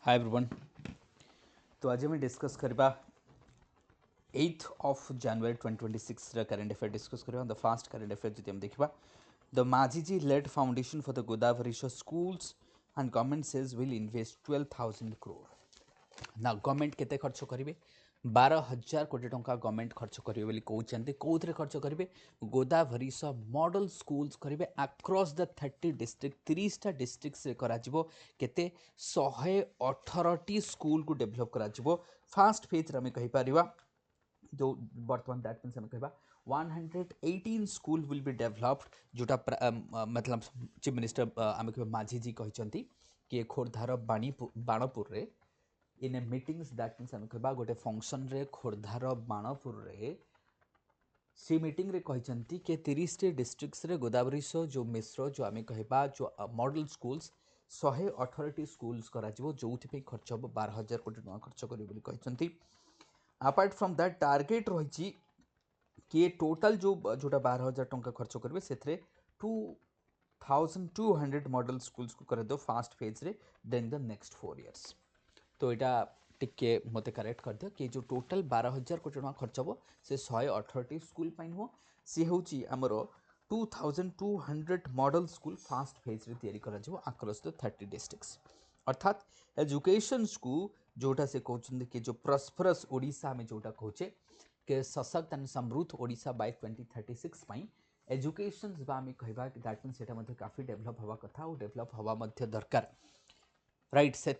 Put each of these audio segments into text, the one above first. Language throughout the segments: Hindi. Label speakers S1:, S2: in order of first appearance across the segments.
S1: Hi everyone. तो आज हम डिस्कस करबा 8th ऑफ जनवरी 2026 रा करंट अफेयर डिस्कस करबा। द फास्ट करंट अफेयर जदि हम देखबा, द माजीजी led foundation for the Godavari schools and government says will invest 12,000 crore. ना गवर्नमेंट केते खर्च करेंगे? 12,000 कोटी टंका गवर्नमेंट खर्च करेंगे बोली कहते। कौन खर्च करेंगे? गोदावरी मॉडल स्कूल्स करेंगे अक्रॉस द 30 डिस्ट्रिक्ट 30टा डिस्ट्रिक्ट रे करा जिवो। केते 118 स्कूल को डेवलप करा जिवो। फास्ट फेज रे हमें कहि परिबा जो वर्तमान दैट मीन्स हमें कहबा 118 स्कूल विल बी डेवलप्ड जोटा मतलब चीफ मिनिस्टर आम कह माझी जी कहते कि खोर्धार बाणपुर रे इन ए मीटिंग्स दैट मीन्स आम कह गोटे फंक्शन रे खोर्धार बाणपुर रे सी मीटिंग रे कहते कि 30 डिस्ट्रिक्ट्स रे गोदावरी जो मिश्र जो आम कह जो मॉडल स्कूल्स 118 स्कूल्स करा जो खर्च हम 12,000 कोटी टका खर्च कर। अपार्ट फ्रॉम दैट टारगेट रही कि टोटल जोटा 12,000 टंका खर्च करेंगे से 2,200 मॉडल स्कूल्स को कर दो फास्ट फेज रे ड्यूरिंग द नेक्स्ट 4 इयर्स। तो यहाँ टिके मत करेक्ट कर दियो कि जो टोटल 12,000 कोटी टका खर्च हम से 118 स्कूल नुह सी हूँ आमर 2,200 मॉडल स्कूल फास्ट फेज रे तैयारी करा जिवो अक्रॉस द 30 डिस्ट्रिक्ट्स। अर्थात एजुकेशन को जोटा से कहते कि जो प्रस्परस ओडिशा में जोटा कहे कि सशक्त एंड समृद्ध ओडिशा बाय 2036 एजुकेशन आम कहवा दैट मीन से काफी डेभलप हवा कथा और डेभलप हवा दरकार राइट। से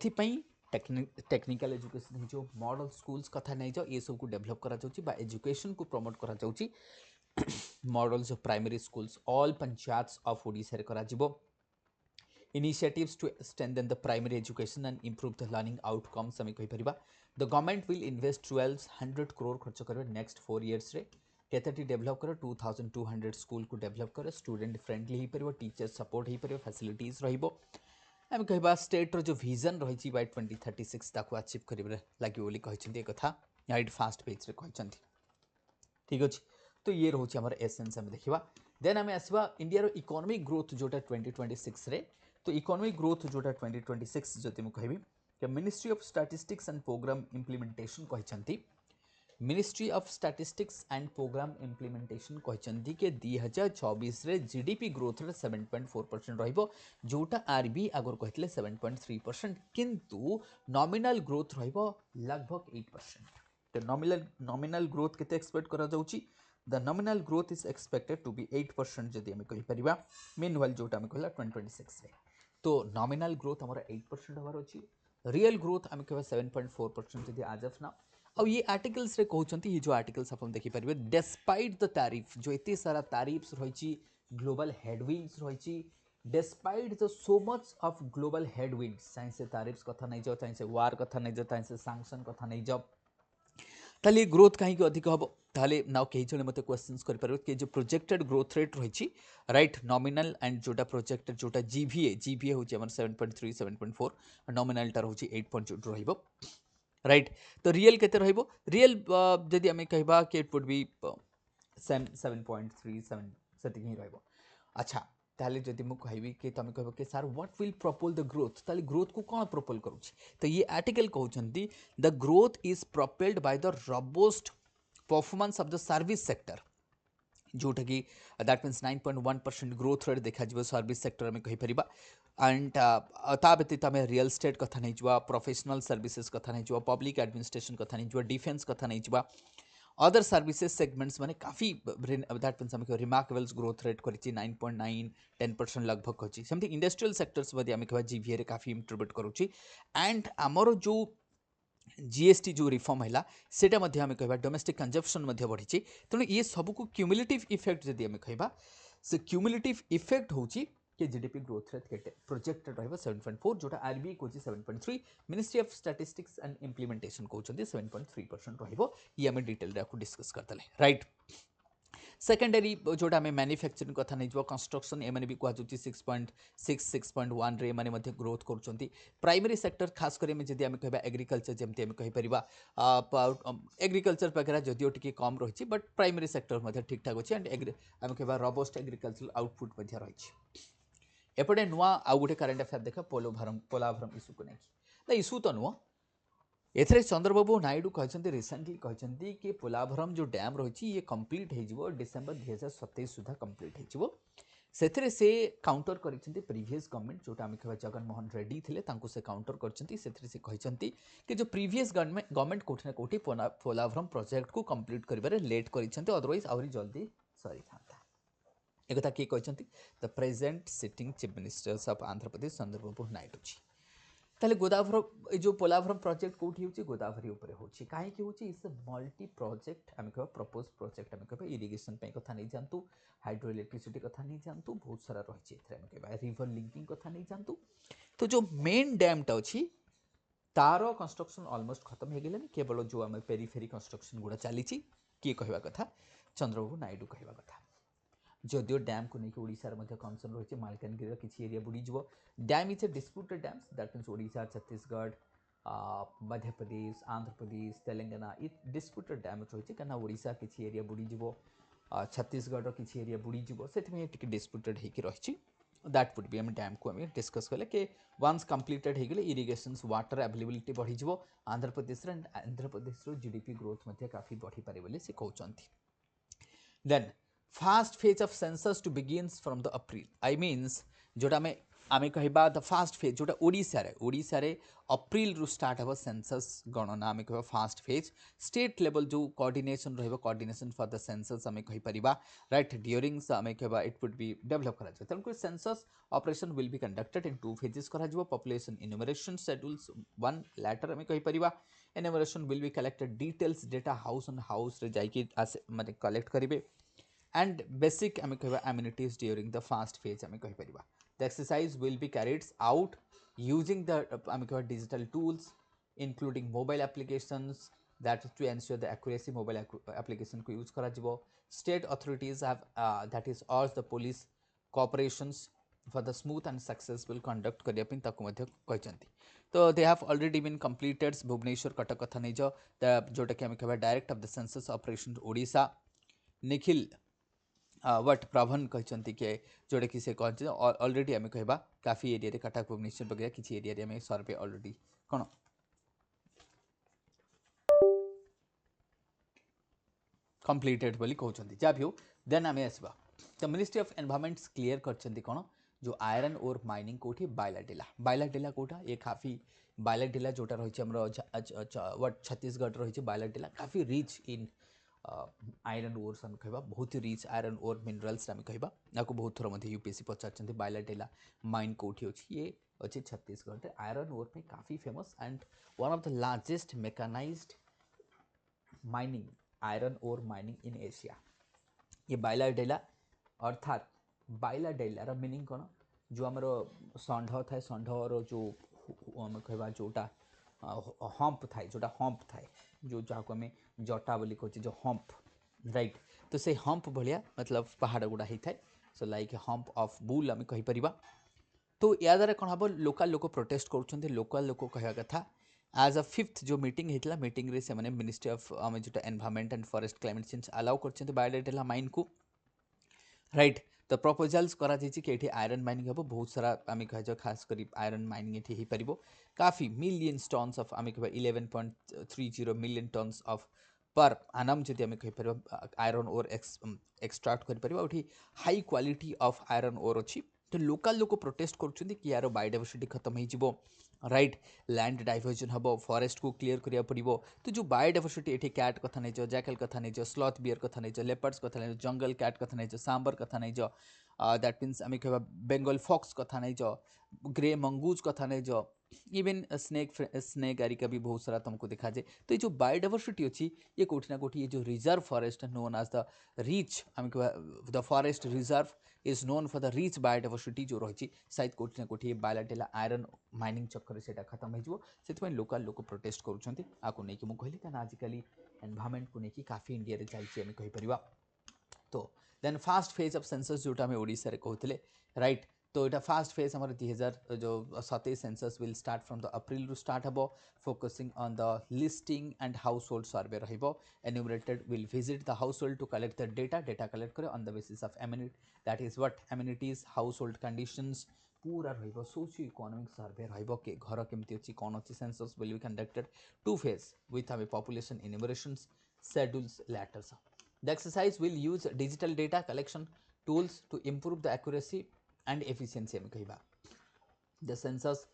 S1: टेक्निकल एजुकेशन हो मॉडल स्कूल्स कथा नहीं जाओ ये सब को डेभलप करा एजुकेशन को प्रमोट करा मॉडल जो primary schools all panchayat of Odisha रे करा जिवो। Initiatives to strengthen the primary education and improve the learning outcomes हमें कहि परिबा। The government will invest 1,200 crore खर्च करबे next 4 years रे। केतेटी डेवलप करे 2,200 स्कूल को डेवलप करे स्टूडेंट फ्रेंडली ही परिबो टीचर सपोर्ट ही परिबो फैसिलिटीज रहिबो। हम कहबा स्टेट रो जो विजन रही बाय 2036 ताको अचीव करिबे लागि बोली कहिसंती ए कथा राइट फास्ट पेज रे कहिसंती। ठीक अछि। तो ये रोचे हमर एसेंस हम देखिबा। देन हमें आसबा इंडिया रो इकोनॉमिक ग्रोथ जोटा 2026 रे। तो इकोनॉमिक ग्रोथ जोटा 2026 जति मु कहबी कि ministry of statistics and programme implementation कहचंती। Ministry of statistics and programme implementation कहचंती कि 2024 रे जीडीपी ग्रोथ रे 7.4% रहिबो जोटा आरबी आगर कहथिले 7.3% किंतु नॉमिनल ग्रोथ रहिबो लगभग 8%। तो नॉमिनल ग्रोथ केते एक्सपेक्ट करा जाउची? The nominal growth is expected to be 8% जदि हमें कहि परिबा। मीनवाइल जोटा हमें कहला 2026 रे। तो नॉमिनल ग्रोथ हमारा 8% हमारा अच्छी रियल ग्रोथ आम कह 7.4% जदि आज ऑफ नाउ। अब ये आर्टिकल्स रे कहते ये जो आर्टिकल्स आप देखि परिबे डेस्पाइट द तारीफ जो एते सारा तारीफ्स रही ग्लोबल हेडविंड्स रही despite the so much of global headwinds चाहे से तारीफ्स कथा नहीं जाओ चाहे से वार कथा नहीं जाओ चाहे से सैंक्शन कथा नहीं जाओ ताले ग्रोथ कहीं अधिक हम ताले नाउ कई जने मते क्वेश्चंस कर परबे कि जो प्रोजेक्टेड ग्रोथ रेट रही राइट नॉमिनल एंड जोटा प्रोजेक्टेड जोटा जीवीए होची हमर 7.3 7.4 नॉमिनल टा होची 8.2 रहइबो राइट। तो रियल केते रहइबो रियल जदि हमें कहबा कि इट वुड बी 7.37 सेटिंग ही रहइबो। अच्छा ताले जदि मु कहबी कि तमे कहबो कि sir what will propel the growth ताले ग्रोथ को कोन प्रोपोल करूची तो ये आर्टिकल कहउछंती the growth is propelled by the robust performance of the service sector जोटा कि दैट मीन्स 9.1% ग्रोथ रेट देखा जिवो सर्विस सेक्टर में कहि परिबा एंड ता व्यतीत आम रियल एस्टेट कथा नहीं जुआ प्रोफेशनल सर्विसेज कथा नहीं जुआ पब्लिक एडमिनिस्ट्रेशन कथा नहीं जुआ डिफेंस कथा नहीं जुआ अदर सर्विसेज सेगमेंट्स माने काफी दैट मीन्स आम रिमार्केबल्स ग्रोथ रेट करिछि 9.9 10% लगभग कछि सेमति इंडस्ट्रियल सेक्टर्स मध्ये आम कहबा जीवीए रे काफी इंट्रीब्यूट करूछि एंड आमर जो जीएसटी जो रिफॉर्म है सेटा मध्य आम कहबा डोमेस्टिक कंजप्शन मध्य बढ़ी तेणु ये सबको क्यूमुलेटिव इफेक्ट जदि आम कहबा से क्यूमुलेटिव इफेक्ट होची कि जीडीपी ग्रोथ रेट केटे प्रोजेक्टेड रहबा 7.4 जोटा आरबीआई कोची 7.3 ministry of statistics and implementation कहउछंती 7.3% रहइबो ये हम डिटेल रे आपको डिस्कस करतले राइट। सेकेंडरी जोटा आम मैन्युफैक्चरिंग कथा नहीं कंस्ट्रक्शन एम भी कहु 6.6 6.1 रे माने मध्य ग्रोथ करुँच प्राइमरी सेक्टर खास कर जदि आम कहबा एग्रीकल्चर जमती आम कहीपर एग्रीकल्चर वगैरह जदिव टी कम रही बट प्राइमरी सेक्टर ठीक ठाक अच्छे एंड आम कहबा रोबस्ट एग्रीकल्चर आउटपुट रही एपटे नुआ आउ गोटे करेन्ट अफेयर देख पोलाभरम इश्यू को नहीं ନା ଇସ୍ୟୁ ତ नुह एथरे चंद्रबाबू नायडू कहते रिसेंटली कहते कि पोलाभरम जो डैम रही ये कंप्लीट हो डिसेंबर 2027 सुधा कंप्लीट हो से काउंटर कर प्रीवियस गवर्नमेंट जोटा आम कह जगनमोहन रेड्डी थे से काउंटर करते कि जो प्रीवियस गवर्नमेंट कौटि ना कौटि पोलाभरम प्रोजेक्ट को कंप्लीट कर लेट कर अदरवाइज आहरी जल्दी सरी था एक किए कहते the present sitting chief ministers of Andhra Pradesh Chandrababu Naidu ji ताले गोदावरी जो पोलाभरम प्रोजेक्ट कौटी हो गोदावरी उपर हो कहीं इट्स मल्टी प्रोजेक्ट आम कह प्रपोज प्रोजेक्ट आम कह इरिगेशन कथा नहीं जातु हाइड्रो इलेक्ट्रिसिटी कथा नहीं जातु बहुत सारा रही है रिवर लिंकिंग कथा नहीं जातु तो जो मेन डैमटा अच्छी तार कंस्ट्रक्शन ऑलमोस्ट खत्म हो गलानी केवल जो आम पेरीफेरी कंस्ट्रक्शन गुड़ा चली किए कहवा कथा चंद्रबाबू नायडू कहवा कथा जदिव डैम को लेकिन ओडिशार कंसर्न रही मालकानगिरी किसी एरिया बुड़ीज dam is a disputed dams that means Odisha Chhattisgarh Madhya Pradesh Andhra Pradesh Telangana ये डिस्प्यूटेड डैम रही कहीं ओडिशा किसी एरिया बुड़ीज छत्तीसगढ़ किसी एरिया बुड़ीज से डिस्प्यूटेड हो रही दैट वुड बी आम डैम को आम डिस्कस कले कि वन्स कंप्लीटेड हो गले इरिगेशन वाटर अवेलेबिलिटी बढ़ी आंध्र प्रदेश जीडीपी ग्रोथ काफी बढ़ी पारे बोली से कहते then first phase of census to begins from the April I means जोटा आम कहवा द फास्ट फेज जोटा ओडिशा रे अप्रैल रु स्टार्ट हो सेंसस गणना आम कह फास्ट फेज स्टेट लेवल जो कोऑर्डिनेशन रहिबो कोऑर्डिनेशन फॉर द सेंसस आम कहि परिबा राइट ड्यूरिंग आम कहवा इट वुड बी डेवलप करा जाय तनको census operation will be conducted in two phases करा जिवो population enumeration schedules one later आम कहि परिबा enumeration will be collected details data house on house रे जाइके माने कलेक्ट करिवे and basic आम कह amenities during the fast phase आम कह परिबा the exercise will be carried out using the आम कह digital tools including mobile applications that to ensure the accuracy mobile application को use करा जिवो state authorities have that is urged the police cooperations for the smooth and successful conduct करिया पिन ताकु मध्य कहचंती तो they have already been completed Bhubaneswar Cuttack कथा नै जो जोटा कि आम कह director of the census operation Odisha Nikhil वट प्रभन कहते कि जोटा कि से कहते ऑलरेडी आम कहवा काफी एरिया कटक भुवनेश्वर वगैरह किसी एरिया में सर्वे ऑलरेडी कौन कंप्लीटेड बोली कहते जहाँ भी हो देन आम आसवा तो मिनिस्ट्री ऑफ एनवायरनमेंट क्लियर करछंती कौन जो आयरन और माइनिंग कौटी बायलाडेला कौटा ये काफी बायलाडेला जोटा रही वट छत्तीसगढ़ रही बायलाडेला काफी रिच इन आयरन ओर्स आम कहवा बहुत ही रिच आयरन ओर मिनरल्स आम कहवा आपको बहुत थर मध्य यूपीएससी पचार बायलाडेला माइन कौटी अच्छी ये अच्छे छत्तीसगढ़ आयरन ओर में काफी famous and one of the largest mechanised mining iron ore mining in Asia ये बायलाडेला अर्थात बायलाडेलार मीनिंग कौन जो आमर षंढ थाए षंढर जो आम कहवा जोटा हम्प थाए जोटा हम्प थाए जो जहाँ आम जटा बोली कहते जो हम्प राइट तो से हम्प भाया मतलब पहाड़ गुड़ा होता है so like hump of bull आम कहीपर तो या द्वारा कौन हम लोकल लोक प्रोटेस्ट कर लोकल लोक कहवा कथा एज अ फिफ्थ जो मीटिंग होता मीटिंग रे से मिनिस्ट्री ऑफ आम जो environment and forest climate change allow कर बायोडाटा माइन को राइट तो प्रपोजाल्स करा कि ये आयरन माइनिंग हम बहुत सारा आम कह खास कर आयरन माइनिंग ये हो पार काफी मिलियंस टन्स ऑफ आम कह 11.30 मिलियन टन्स ऑफ पर आनम जदि आम कहीपर आयरन ओर एक्सट्राक्ट कर high quality of iron ore अच्छी तो लोकल लोक प्रोटेस्ट कर यार बायोडाइवर्सिटी खत्म हो राइट लैंड डाइवर्जन हम फॉरेस्ट को क्लीयर करिया पड़ो तो जो बायोडाइवर्सिटी ये कैट कथा नहीं जैकल कथा नहीं स्लॉथ बियर कथा नहीं लेपर्ड्स कथा नहीं जंगल कैट कथा नहीं सांबर कथा नहीं दैट मीन्स आम कह बेंगल फॉक्स कथा नहीं ग्रे मंगूज कथा नहीं इवन स्नेक आरिका भी बहुत सारा तुमको देखा जाए तो ये जो बायोडाइवर्सिटी अच्छी ये कौटी ना कौटी ये जो reserve forest known as the rich आम कह the forest reserve is known for the rich biodiversity जो रही शायद कौटी ना कौटी बायोडाटा आयरन माइनिंग चक्कर से खत्म हो लोकल लोक प्रोटेस्ट करूँ मुझे कहली आजिकल एनवायरनमेंट को लेकिन काफी इंडिया रे चलती कहीपर तो then first phase of census जोटा आम ओडिशा रे कहते राइट तो यहाँ फास्ट फेज हमारे 2000 जो 27 census will start from the April रु स्टार्ट हम focusing on the listing and household survey रहिबो enumerated will visit the household to collect the data collect करे on the basis of amenity that is what amenities household conditions पूरा रहिबो सोशियो इकोनॉमिक सर्वे रहिबो के घर केमती अछि कोन अछि census will be conducted two phase with a population enumerations schedules later. The exercise will use digital data collection tools to improve the accuracy and efficiency. The census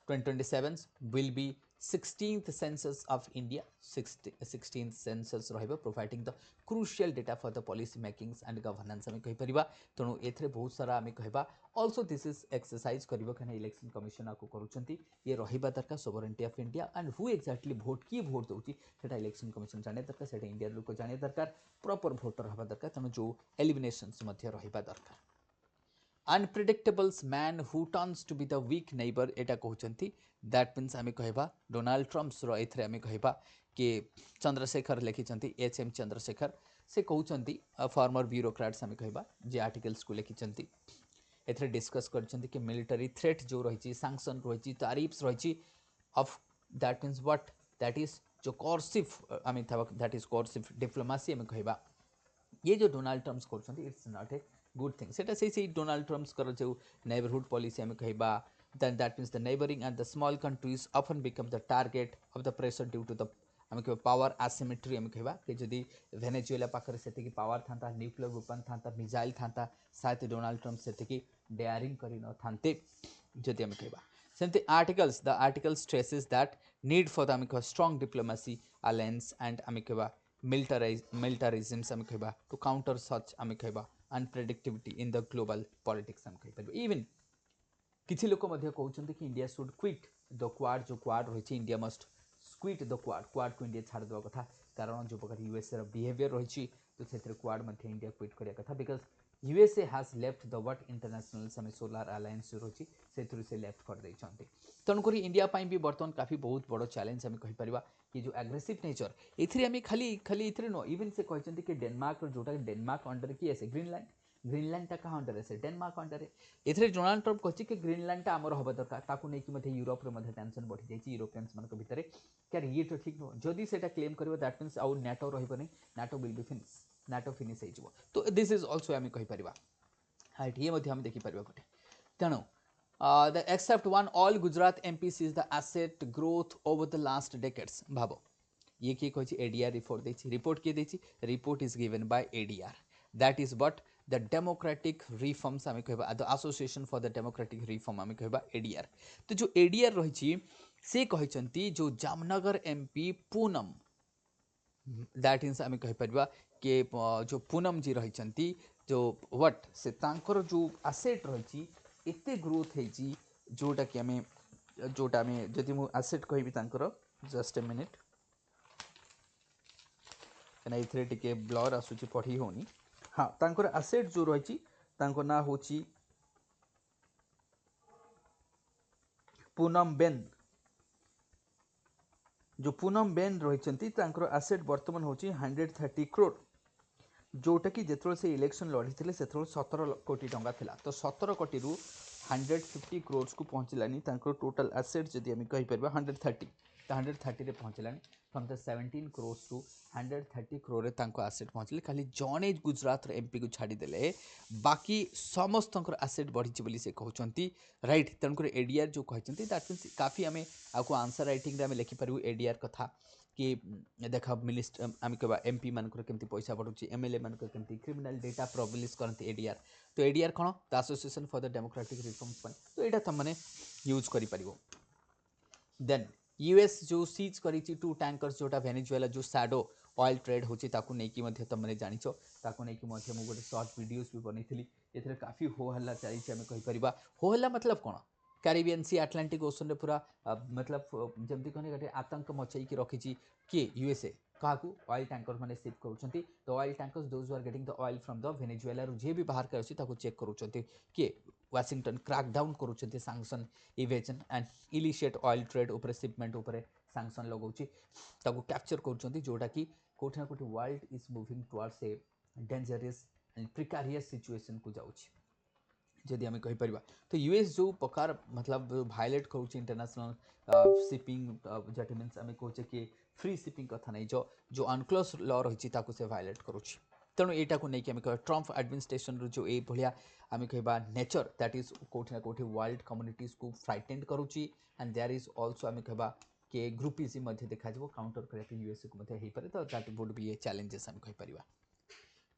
S1: 2027 will be 16th census of India, 16th census रहिबो providing the crucial data for the policy makings and governance आमे कहि परिबा तणु एथरे बहुत सारा आमे कहबा also this is exercise करिबो कने इलेक्शन कमिशन आको करूचंती ये रहिबा दरकार sovereignty of India and who exactly vote की vote दोची सेटा इलेक्शन कमिशन जाने दरकार सेटा इंडिया लोक जाने दरकार प्रॉपर वोटर हबा दरकार तणु जो एलिमिनेशंस मध्य रहिबा दरकार unpredictables man who turns to be the weak neighbour एटा कहते दैट मीन्स आम कह डोनाल्ड ट्रम्प्स एथरे आम कह कि चंद्रशेखर लिखिं एच.एम. चंद्रशेखर से कहते फॉर्मर ब्यूरोक्राट्स आम कह जे आर्टिकल्स को लिखिं एथरे डिस्कस कर मिलिटरी थ्रेट जो रही सांक्शन रही तारिफ्स रही of that means what that is जो कोर्सिव आम दैट इज कोर्सिव डिप्लोमेसी आम कह ये जो डोनाल्ड ट्रम्प्स कर it's not a good thing सेटा से डोनाल्ड ट्रम्प्स कर जो नेबरहुड पॉलिसी आम कहबा then that means the neighboring and the small countries often become the target of the pressure due to the आम कह पावर asymmetry आम कहबा कि जदि वेनेजुएला पाखरे सेतिकी पावर थांता न्यूक्लियर वेपन थांता मिसाइल थांता शायद डोनाल्ड ट्रम्प सेतिकी डेयरिंग करि न थांते जदि आम कहबा सेमती articles the article stresses that need for the आम कह स्ट्रांग डिप्लोमेसी अलायंस एंड आम कहबा militarisms आम कहबा टू काउंटर सच आम कहबा अनप्रेडिक्टिविटी इन द ग्लोबल पॉलिटिक्स आम कह इवन किछि लोक मध्य कहउछन्ति कि India should quit the quad जो क्वाड रही India must quit the quad को इंडिया छाड़ देवा कथा कारण जो प्रकार यूएसए बिहेवियर रही तो से क्वाड मध्य इंडिया क्विट करिया कथा because USA has left the what international some solar alliance जो रही से लेफ्ट कर देइछन्ति तेणुक इंडिया भी बर्तमान काफी बहुत बड़ चैलेंज आम कहीपर कि जो एग्रेसिव नेचर ये खाली खाली ये नुह इवन से कहते कि डेनमार्क जोटा डेनमार्क अंडर किए आसे ग्रीनलैंड ग्रीनलैंडटा क्या अंडर आसे डेनमार्क अंडर ए डोनाल्ड ट्रम्प कहे कि ग्रीनलैंडटा आमर हम दरकार ताकू नहीं यूरोप टेंशन बढ़ी जाइए यूरोपियंस मान भितर क्या ये तो ठीक नुह जदि से क्लेम कर दैट मीन्स आउ नाटो रही NATO will be finish NATO finish हो तो दिस इज अल्सो आम कहीपर हाइट ये देखिपर गोटे तेणु the except one all Gujarat MPs is the asset growth over the last decades भाव ये किए कही एडीआर रिपोर्ट किए देछि report is given by ADR that is but the democratic reforms आम कह the association for the democratic reform आम कह एडीआर तो जो एडीआर रही से कहते जो Jamnagar MP Poonam that means आम कहीपर कि जो पूनम जी रही जो व्हाट से तांकर जो आसेट रही एते ग्रोथ होती जोटा कि आम जोटा आम जदि मु आसेट कहि जस्ट ए मिनिट कहीं टे ब्लर आसूची पढ़ी होनी हाँ तांकर आसेट जो रही ना हूँ पूनम बेन जो पूनम बेन रही आसेट बर्तमान हूँ 130 करोड़ जोटा कि जो से इलेक्शन लड़ी थे से 17 कोटी टंका थिला तो 17 कोटी रु 150 करोड़ को पहुँचलानी टोटल एसेट जदि आम कहीपर 130 तो 130 पहुँचलानी from the 17 crore to 130 crore asset पहुँचले खाली जड़े गुजरात एमपी को छाड़देले बाकी समस्त आसेट बढ़ी से कहते राइट तेणुक एडीआर जो कहते दैट मीन्स काफ़ी आम आपको आंसर रईटिंग में लिखिपारू एडीआर कथा कि देख मिनिस्ट आम कह एमपी मानकर केमती पैसा बढ़ुची एमएलए मानकर केमती क्रिमिनल डेटा पब्लिश करती एडीआर तो एडीआर कौन the association for the democratic reforms तो यहाँ तुम मैंने यूज कर देन यूएस जो सीज करी 2 टैंकर्स जोटा वेनेजुएला जो सैडो ऑयल ट्रेड होची ताकू नहीं तुमने जानिछ ताकू नहीं गोटे शॉर्ट वीडियोस भी बनई ये काफ़ी हो हल्ला चली आम कहीपर हो हल्ला मतलब कौन कैरिबियन सी आटलांटिक ओशन रे पूरा मतलब जमती कहने गोटे आतंक मचई रखी किए यूएसए क्या ऑयल टैंकर मैंने सिप कर oil tankers those are getting the oil from the Venezuela जी भी बाहर कर चेक कर किए वाशिंगटन क्रैकडाउन करुँच sanction evasion and illicit oil trade उपर शिपमेंट उपर सांक्शन लगाऊँगी कैप्चर कर जोटा कि कौटि ना कौटि world is moving towards a dangerous and precarious situation को जाऊँगी जदि आम कहीपर तो यूएस जो प्रकार मतलब भायोलेट करुँच इंटरनेशनल शिपिंग जेट मीन्स आम कहे कि फ्री शिपिंग कथा नहीं जो अनक्लोज लॉ रही से भायोलेट करुँच तेणु यहाँ को लेकिन कह ट्रम्प एडमिनिस्ट्रेशन जो ये भाया आम कह नेचर दैट इज कौटि ना कौटि वर्ल्ड कम्युनिटीज को फ्राइटेंड करुच्ची एंड देयर इज ऑल्सो आम कह कि ग्रुपिज्म देखा काउंटर करने यूएसए को हो पारे तो that would be a challenges आम कहीपर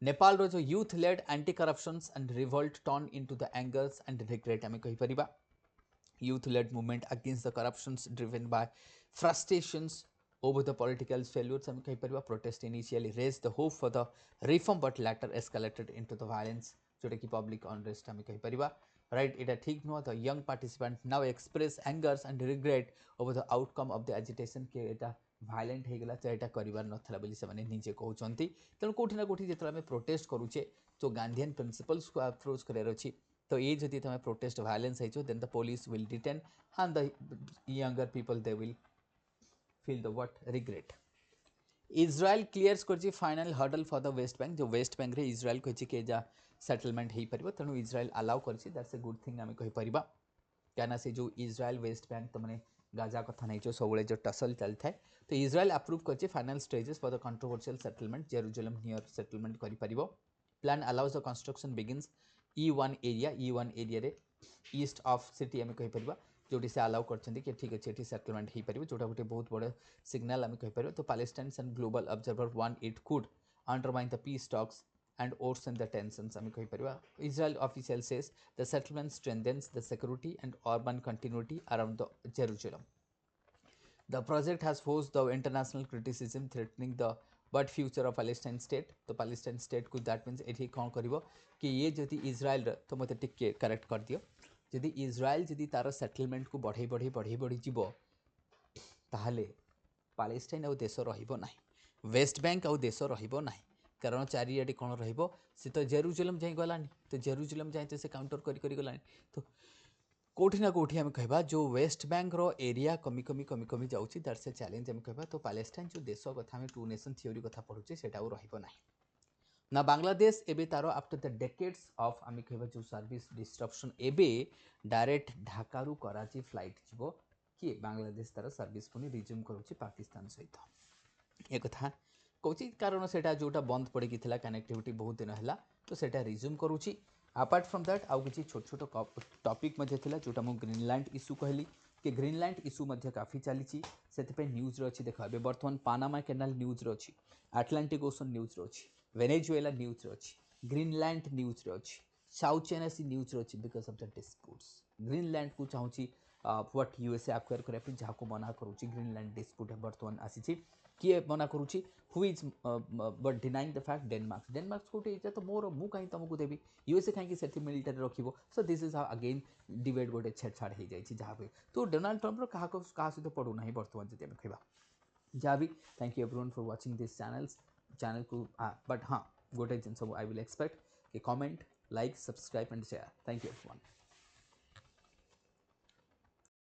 S1: नेपाल रो जो youth led anti corruptions and revolt turn into the angers and regret आम कहीपर youth led movement against the corruptions driven by frustrations over the political failures हम कही परिबा protest initially raised the hope for the reform but later escalated into the violence जोटा कि public unrest हम कही परिबा right एटा ठीक नुह the young participant now express angers and regret over the outcome of the agitation के एटा violent हो गला तो एटा करिवार नथला बोली से माने निजे कहउचंती तेणु कोठी ना कोठी जेतला में protest करूचे तो गांधीयन प्रिंसिपल्स को अप्रोच करार अछि तो ये जदि तुम प्रोटेस्ट वायलेंस हो then the police will detain and the younger people they will feel the what regret Israel clears कर final hurdle for the West Bank जो वेस्ट बैंक रे इज्राएल कहि के जा सेटलमेंट हो पार तेणु इज्राएल अलाउ कर दैट्स ए गुड थिंग आम कहीपर क्या से जो इज्राएल वेस्ट बैंक तो मैंने गाजा कथा नहीं सब जो टसल चलता है तो इज्राएल अप्रूव कर final stages for the controversial settlement Jerusalem near settlement कर plan allows the construction begins E1 area रे ईस्ट ऑफ सिटी आम कहीपर जोटी से अलाउ कर ठीक अच्छे ये सेटलमेंट हो पार जोटा गोटे बहुत बड़ सिग्नाल आम कहीपर तो पैलेस्टाइन्स एंड ग्लोबल ऑब्जर्वर वांट it could undermine the peace talks and worsen the tensions आम कहीपर Israel official says the settlement strengthens the security and urban continuity around the Jerusalem. The project has forced the international criticism threatening the but future of Palestine state तो Palestine state को that means ये कौन करिवो कि ये जदि इज्राएल तो मते टिके करेक्ट कर दियो जदि इज्राएल जदि तार सेटलमेंट को बढ़ई जीवो ताहले पालेस्टाइन आउ देश रहिबो नाही वेस्ट बैंक आउ देश रहिबो नाही कारण चारियाडे कौन रहिबो से तो जेरूजेलम जाई गलानी तो जेरूजेलम जाई तो से काउंटर करी गलानी तो कोठी ना कोठी आम कहबा जो वेस्ट बैंक रो एरिया कमी जाउची दैट्स ए चैलेंज आम कहबा तो पैलेस्टाइन जो देश कथा आम टू नेशन थ्योरी कथा पढुचे सेटा आउ रहिबो नाही ना बांग्लादेश एबे तारो आफ्टर द डेकेड्स ऑफ आम कहबा जो सर्विस डिस्ट्रप्शन एबे डायरेक्ट ढाका रु कराची फ्लाइट जीवो कि बांग्लादेश तार सर्विस पुनी रिज्यूम करूची पाकिस्तान सहित ए कथा कहूँ कारण से जोटा बंद पड़ी था कनेक्टिविटी बहुत दिन है तो सेटा रिज्यूम करुच्ची अपार्ट फ्रॉम दैट आउ कि छोट छोट टॉपिक जोटा मु ग्रीनलैंड इश्यू कहली कि ग्रीनलैंड इश्यू काफ़ी चली से न्यूज अच्छी देख ए बर्तमान पानामा कैनाल न्यूज अच्छी आटलांटिक ओशन न्यूज अच्छी वेनेजुएला न्यूज अच्छी ग्रीनलैंड न्यूज अच्छी साउथ चाइना सी न्यूज अच्छी because of the disputes Greenland को चाहूँगी व्हाट यूएसए एक्वायर करने जहाँ मना करुच्ची ग्रीनलैंड डिस्प्यूट बर्तमान आसी किए मना करुच्ची who is but denying the fact Denmark गोटे तो मोर मु कहीं तुमको देवी यूएसए कहीं से मिलिटारी रखिबो so this is how again debate गोटे छेड़छाड़ हो जाए जहाँ भी तो डोनाल्ड ट्रम्प क्या सहित पड़ूना बर्तमान जब कहवा जहाँ भी thank you everyone for watching this channel को बट हाँ गोटे जिन आई विल एक्सपेक्ट कि comment like subscribe and share thank you everyone.